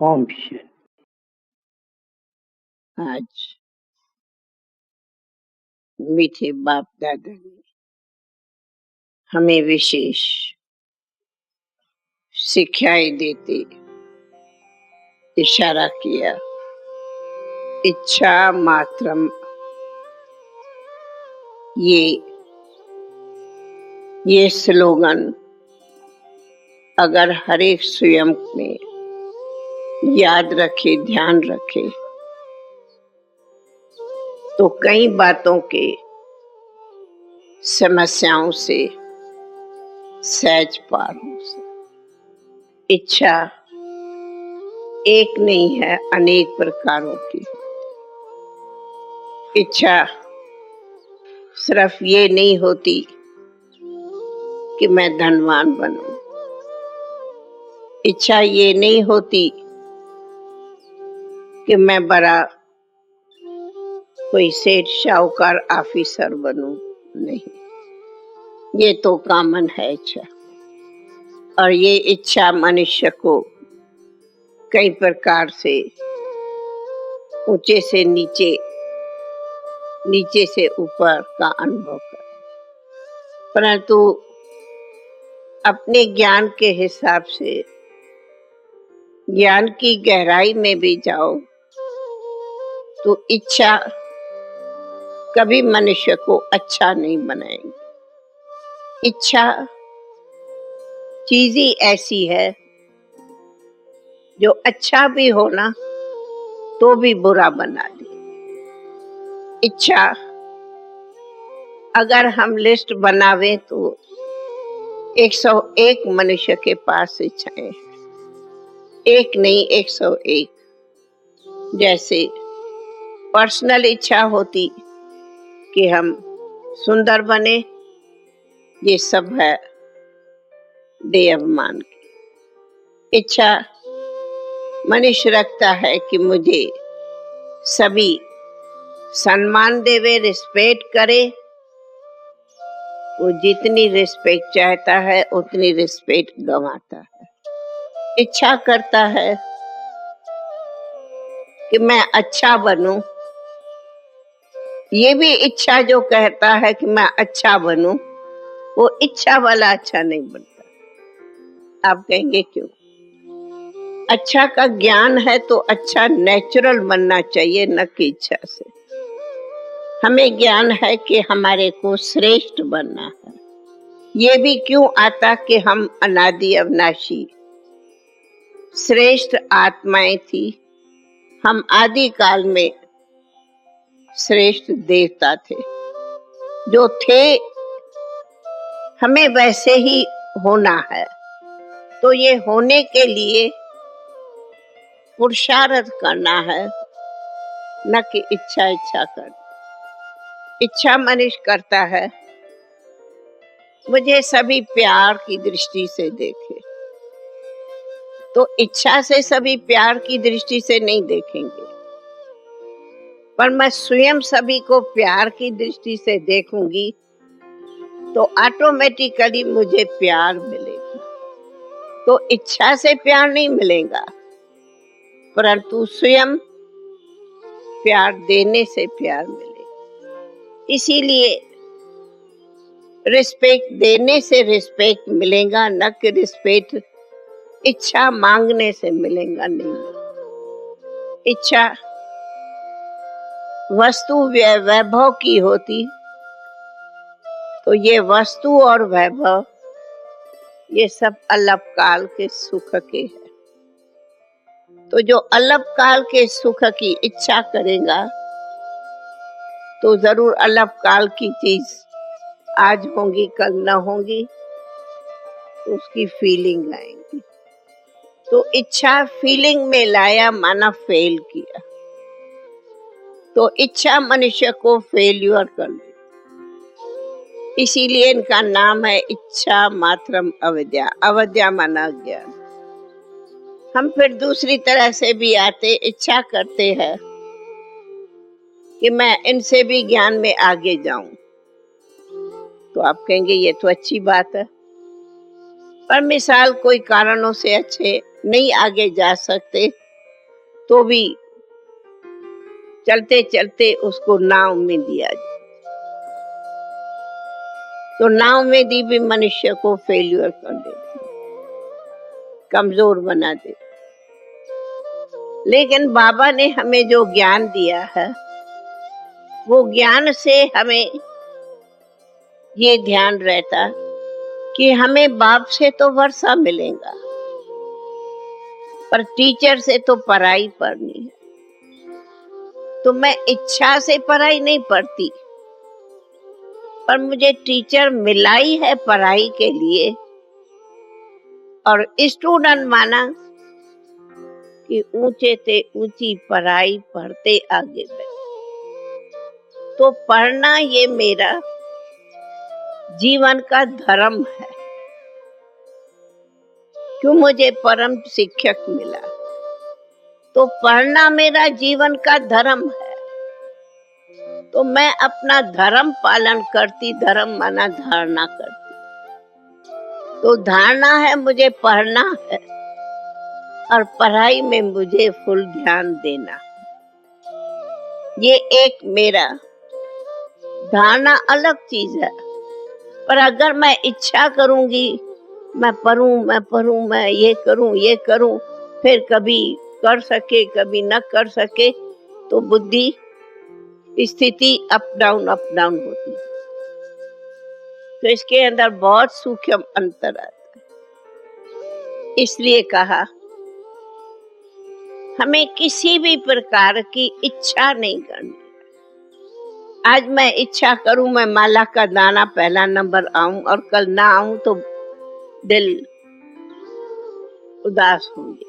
ओम शांति। आज मीठे बाप दादा ने हमें विशेष शिक्षाएं देते इशारा किया। इच्छा मात्रम, ये स्लोगन अगर हर एक स्वयं में याद रखे, ध्यान रखे, तो कई बातों के समस्याओं से सहज पार हो सकते। इच्छा एक नहीं है, अनेक प्रकारों की। इच्छा सिर्फ ये नहीं होती कि मैं धनवान बनूं। इच्छा ये नहीं होती कि मैं बड़ा कोई सेठ शाहूकार ऑफिसर बनूं। नहीं, ये तो कॉमन है इच्छा। और ये इच्छा मनुष्य को कई प्रकार से ऊंचे से नीचे, नीचे से ऊपर का अनुभव कर, परंतु अपने ज्ञान के हिसाब से ज्ञान की गहराई में भी जाओ तो इच्छा कभी मनुष्य को अच्छा नहीं बनाएगी। इच्छा चीज ही ऐसी है जो अच्छा भी हो ना तो भी बुरा बना दे। इच्छा अगर हम लिस्ट बनावे तो 101 मनुष्य के पास इच्छाएं हैं, एक नहीं 101। जैसे पर्सनल इच्छा होती कि हम सुंदर बने, ये सब है देवमान की इच्छा। मनुष्य रखता है कि मुझे सभी सम्मान देवे, रिस्पेक्ट करे। वो जितनी रिस्पेक्ट चाहता है उतनी रिस्पेक्ट गंवाता है। इच्छा करता है कि मैं अच्छा बनूं। ये भी इच्छा जो कहता है कि मैं अच्छा बनूं, वो इच्छा वाला अच्छा नहीं बनता। आप कहेंगे क्यों? अच्छा का ज्ञान है तो अच्छा नेचुरल बनना चाहिए, न कि इच्छा से। हमें ज्ञान है कि हमारे को श्रेष्ठ बनना है। ये भी क्यों आता कि हम अनादि अविनाशी श्रेष्ठ आत्माएं थी। हम आदि काल में श्रेष्ठ देवता थे जो थे, हमें वैसे ही होना है। तो ये होने के लिए पुरुषार्थ करना है, न कि इच्छा करना। इच्छा मनुष्य करता है मुझे सभी प्यार की दृष्टि से देखे, तो इच्छा से सभी प्यार की दृष्टि से नहीं देखेंगे, पर मैं स्वयं सभी को प्यार की दृष्टि से देखूंगी तो ऑटोमेटिकली मुझे प्यार मिलेगा। तो इच्छा से प्यार नहीं मिलेगा, परंतु स्वयं प्यार देने से प्यार मिलेगा। इसीलिए रिस्पेक्ट देने से रिस्पेक्ट मिलेगा, न कि रिस्पेक्ट इच्छा मांगने से मिलेगा। नहीं, इच्छा वस्तु वैभव की होती तो ये वस्तु और वैभव ये सब अल्पकाल के सुख के है। तो जो अल्पकाल के सुख की इच्छा करेगा तो जरूर अल्पकाल की चीज आज होंगी, कल न होंगी, तो उसकी फीलिंग आएगी। तो इच्छा फीलिंग में लाया, माना फेल किया, तो इच्छा मनुष्य को फेल्यूर कर दे। इसीलिए इनका नाम है इच्छा मात्रम अविद्या। अविद्या माना ज्ञान। हम फिर दूसरी तरह से भी आते, इच्छा करते हैं कि मैं इनसे भी ज्ञान में आगे जाऊं। तो आप कहेंगे ये तो अच्छी बात है, पर मिसाल कोई कारणों से अच्छे नहीं आगे जा सकते, तो भी चलते चलते उसको नाव में दिया जाए, तो नाव में दी भी मनुष्य को फेल्यूर कर देती, कमजोर बना देती। लेकिन बाबा ने हमें जो ज्ञान दिया है, वो ज्ञान से हमें ये ध्यान रहता कि हमें बाप से तो वर्षा मिलेगा, पर टीचर से तो पढ़ाई पढ़नी है। तो मैं इच्छा से पढ़ाई नहीं पढ़ती, पर मुझे टीचर मिला ही है पढ़ाई के लिए, और स्टूडेंट माना कि ऊंचे से ऊंची पढ़ाई पढ़ते आगे बढ़े। तो पढ़ना ये मेरा जीवन का धर्म है, क्यों मुझे परम शिक्षक मिला, तो पढ़ना मेरा जीवन का धर्म है। तो मैं अपना धर्म पालन करती, धर्म माना धारणा करती। तो धारणा है मुझे पढ़ना है, और पढ़ाई में मुझे फुल ध्यान देना। ये एक मेरा धारणा अलग चीज है, पर अगर मैं इच्छा करूंगी मैं पढ़ूं, मैं ये करूं, फिर कभी कर सके कभी न कर सके, तो बुद्धि स्थिति अप डाउन होती है। तो इसके अंदर बहुत सूक्ष्म अंतर आता है। इसलिए कहा हमें किसी भी प्रकार की इच्छा नहीं करनी। आज मैं इच्छा करूं मैं माला का दाना पहला नंबर आऊं, और कल ना आऊं तो दिल उदास होंगे।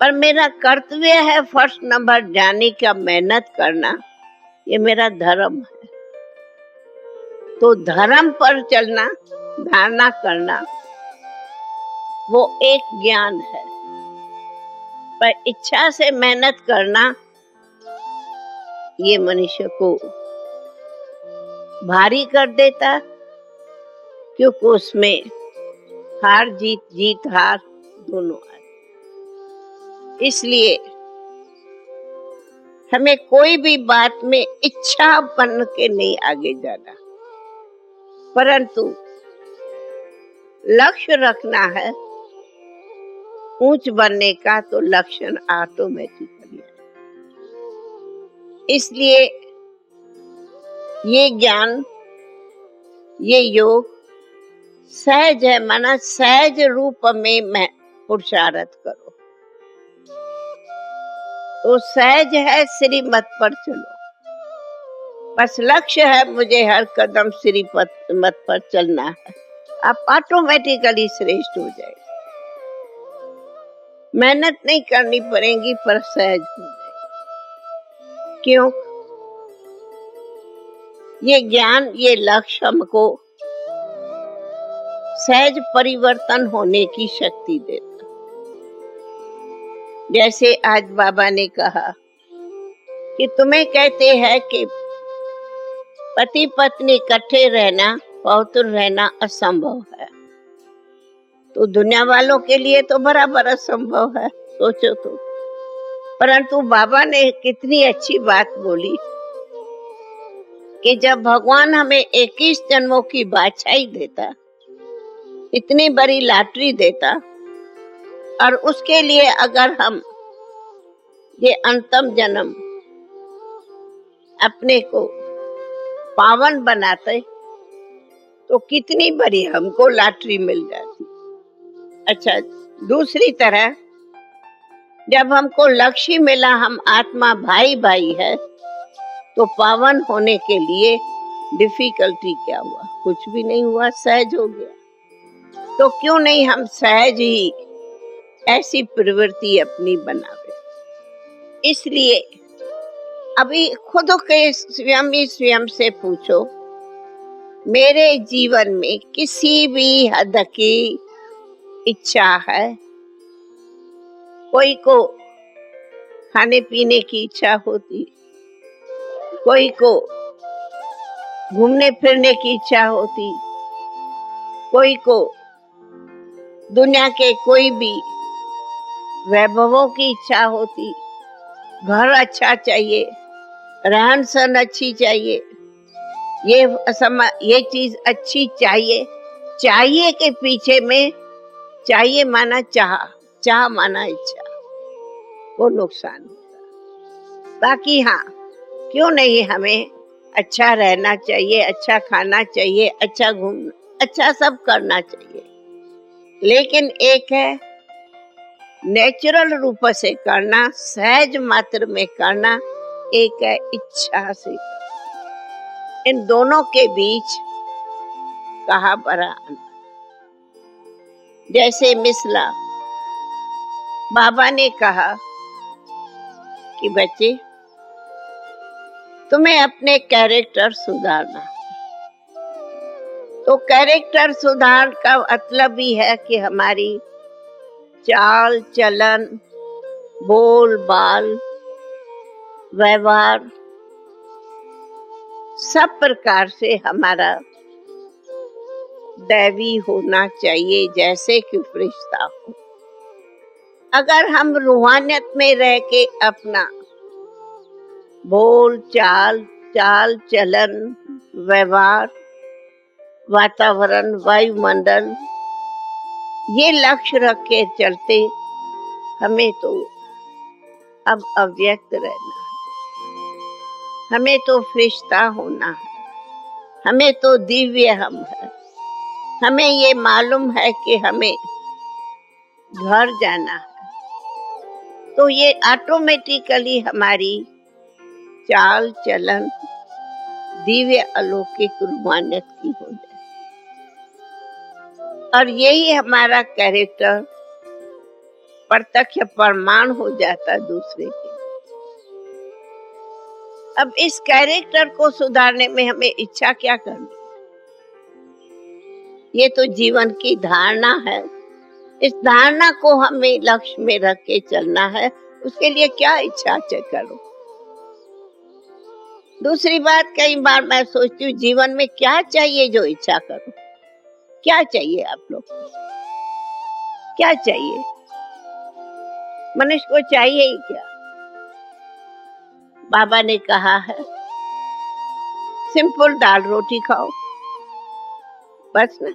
पर मेरा कर्तव्य है फर्स्ट नंबर जाने का, मेहनत करना, ये मेरा धर्म है। तो धर्म पर चलना, धारणा करना, वो एक ज्ञान है। पर इच्छा से मेहनत करना ये मनुष्य को भारी कर देता, क्योंकि उसमें हार जीत, जीत हार दोनों आते। इसलिए हमें कोई भी बात में इच्छा बन के नहीं आगे जाना, परंतु लक्ष्य रखना है ऊंच बनने का, तो लक्ष्य ऑटोमेटिकली। इसलिए ये ज्ञान, ये योग सहज है, माना सहज रूप में मैं पुरुषार्थ करो। तो सहज है श्रीमत पर चलो, बस लक्ष्य है मुझे हर कदम श्रीमत पर चलना है, आप ऑटोमेटिकली श्रेष्ठ हो जाए। मेहनत नहीं करनी पड़ेगी, पर सहज हो जाए। क्यों? ये ज्ञान, ये लक्ष्य हमको सहज परिवर्तन होने की शक्ति देता। जैसे आज बाबा ने कहा कि तुम्हें कहते हैं कि पति पत्नी इकट्ठे रहना, पवित्र रहना असंभव है, तो दुनिया वालों के लिए तो बराबर असंभव है, सोचो तो। परंतु बाबा ने कितनी अच्छी बात बोली कि जब भगवान हमें 21 जन्मों की बादशाही देता, इतनी बड़ी लॉटरी देता, और उसके लिए अगर हम ये अंतिम जन्म अपने को पावन बनाते, तो कितनी बड़ी हमको लॉटरी मिल जाती। अच्छा, दूसरी तरह जब हमको लक्ष्य मिला, हम आत्मा भाई भाई है, तो पावन होने के लिए डिफिकल्टी क्या हुआ? कुछ भी नहीं हुआ, सहज हो गया। तो क्यों नहीं हम सहज ही ऐसी प्रवृत्ति अपनी बनावे। इसलिए अभी खुद के स्वयं से पूछो, मेरे जीवन में किसी भी हद की इच्छा है? कोई को खाने पीने की इच्छा होती, कोई को घूमने फिरने की इच्छा होती, कोई को दुनिया के कोई भी वैभवों की इच्छा होती, घर अच्छा चाहिए, रहन सहन अच्छी चाहिए, ये चीज अच्छी चाहिए। चाहिए के पीछे में चाहिए माना चाह, चाह माना इच्छा, वो नुकसान होता। बाकी हाँ, क्यों नहीं, हमें अच्छा रहना चाहिए, अच्छा खाना चाहिए, अच्छा घूमना, अच्छा सब करना चाहिए। लेकिन एक है नेचुरल रूप से करना, सहज मात्र में करना, एक है इच्छा से। इन दोनों के बीच कहा बड़ा अंतर। जैसे मिसला बाबा ने कहा कि बच्चे तुम्हें अपने कैरेक्टर सुधारना। तो कैरेक्टर सुधार का मतलब ही है कि हमारी चाल चलन, बोल बाल, व्यवहार, सब प्रकार से हमारा दैवी होना चाहिए, जैसे कि फरिश्ता हो। अगर हम रूहानियत में रह के अपना बोल चाल, चाल चलन, व्यवहार, वातावरण, वायुमंडल, ये लक्ष्य रख के चलते, हमें तो अब अव्यक्त रहना है, हमें तो फरिश्ता होना है, हमें तो दिव्य हम है। हमें ये मालूम है कि हमें घर जाना है, तो ये ऑटोमेटिकली हमारी चाल चलन दिव्य अलौकिक रूहानियत की हो जाए, और यही हमारा कैरेक्टर प्रत्यक्ष प्रमाण हो जाता दूसरे के। अब इस कैरेक्टर को सुधारने में हमें इच्छा क्या करनी, ये तो जीवन की धारणा है। इस धारणा को हमें लक्ष्य में रख के चलना है। उसके लिए क्या इच्छा करो। दूसरी बात, कई बार मैं सोचती हूँ जीवन में क्या चाहिए जो इच्छा करो। क्या चाहिए आप लोग को? क्या चाहिए? मनुष्य को चाहिए ही क्या? बाबा ने कहा है सिंपल दाल रोटी खाओ, बस ना।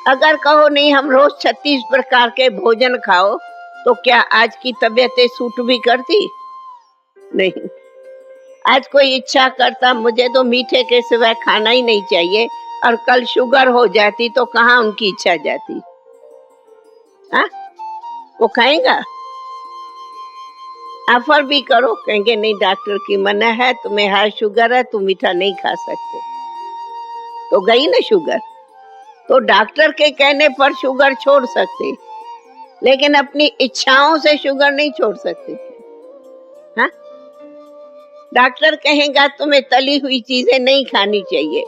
अगर कहो नहीं हम रोज 36 प्रकार के भोजन खाओ, तो क्या आज की तबीयतें सूट भी करती? नहीं। आज कोई इच्छा करता मुझे तो मीठे के सिवाय खाना ही नहीं चाहिए, और कल शुगर हो जाती तो कहाँ उनकी इच्छा जाती? हाँ, वो खाएगा? ऑफर भी करो, कहेंगे नहीं डॉक्टर की मना है, तुम्हें हाई शुगर है, तुम मीठा नहीं खा सकते। तो गई ना शुगर। तो डॉक्टर के कहने पर शुगर छोड़ सकते, लेकिन अपनी इच्छाओं से शुगर नहीं छोड़ सकते। हाँ, डॉक्टर कहेगा तुम्हें तली हुई चीजें नहीं खानी चाहिए,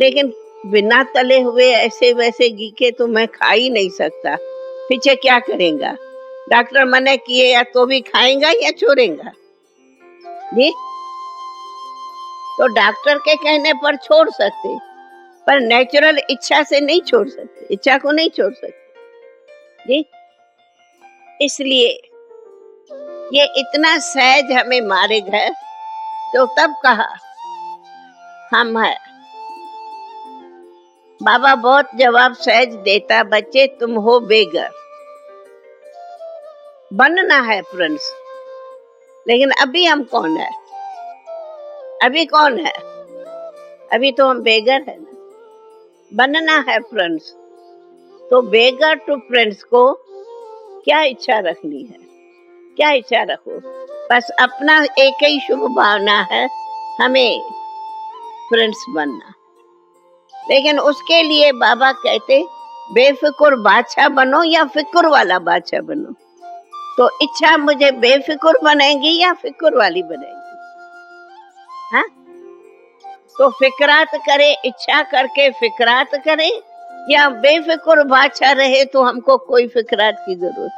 लेकिन बिना तले हुए ऐसे वैसे घी के तो मैं खा ही नहीं सकता। पीछे क्या करेगा? डॉक्टर मना किए या तो भी खाएगा या छोड़ेगा जी? तो डॉक्टर के कहने पर छोड़ सकते, पर नेचुरल इच्छा से नहीं छोड़ सकते, इच्छा को नहीं छोड़ सकते जी। इसलिए ये इतना सहज हमें मार्ग है, तो तब कहा हम है। बाबा बहुत जवाब सहज देता, बच्चे तुम हो बेघर, बनना है फ्रेंड्स। लेकिन अभी हम कौन है? अभी कौन है? अभी तो हम बेघर है ना। बनना है फ्रेंड्स, तो बेघर टू फ्रेंड्स को क्या इच्छा रखनी है? क्या इच्छा रखो? बस अपना एक ही शुभ भावना है, हमें फ्रेंड्स बनना। लेकिन उसके लिए बाबा कहते बेफिक्र बादशाह बनो या फिक्र वाला बादशाह बनो। तो इच्छा मुझे बेफिक्र बनेगी या फिक्र वाली बनेगी? हाँ, तो फिक्रात करे, इच्छा करके फिक्रात करे, या बेफिक्र बादशाह रहे तो हमको कोई फिक्रात की जरूरत।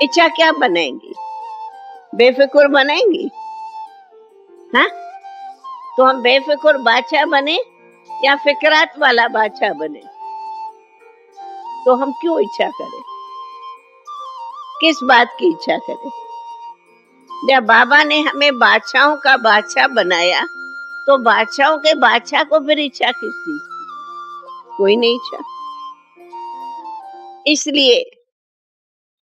इच्छा क्या बनेगी? बेफिक्र बनेगी। हाँ, तो हम बेफिक्र बादशाह बने या फिक्रात वाला बादशाह बने? तो हम क्यों इच्छा करें? किस बात की इच्छा करें? जब बाबा ने हमें बादशाहों का बादशाह बनाया, तो बादशाहों के बादशाह को फिर इच्छा किस चीज की? कोई नहीं इच्छा। इसलिए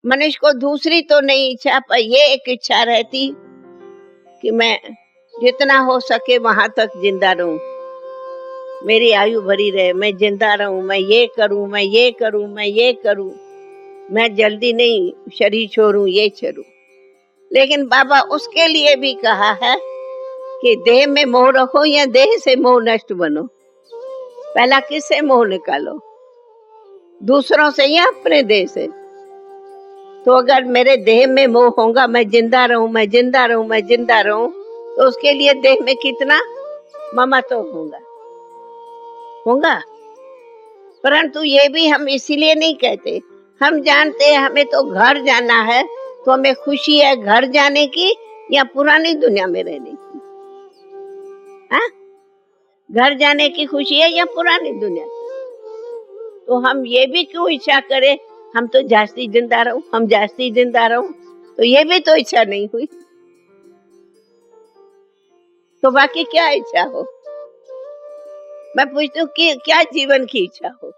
मनुष्य को दूसरी तो नहीं इच्छा, पर ये एक इच्छा रहती कि मैं जितना हो सके वहां तक जिंदा रहूं, मेरी आयु भरी रहे, मैं जिंदा रहूं, मैं ये करूं, मैं ये करूं, मैं ये करूं, मैं जल्दी नहीं शरीर छोड़ूं, ये छोड़ूं। लेकिन बाबा उसके लिए भी कहा है कि देह में मोह रखो या देह से मोह नष्ट बनो। पहला किससे मोह निकालो? दूसरों से या अपने देह से? तो अगर मेरे देह में मोह होगा, मैं जिंदा रहूं, मैं जिंदा रहूं, मैं जिंदा रहूं, तो उसके लिए देह में कितना ममत्व होगा। परंतु ये भी हम इसीलिए नहीं कहते, हम जानते हैं हमें तो घर जाना है, तो हमें खुशी है घर जाने की या पुरानी दुनिया में रहने की? हाँ? घर जाने की खुशी है या पुरानी दुनिया की? तो हम ये भी क्यों इच्छा करें हम तो जास्ती जिंदा रहूं, हम जास्ती जिंदा रहूं? तो ये भी तो इच्छा नहीं हुई। तो बाकी क्या इच्छा हो? मैं पूछती हूँ कि क्या जीवन की इच्छा हो?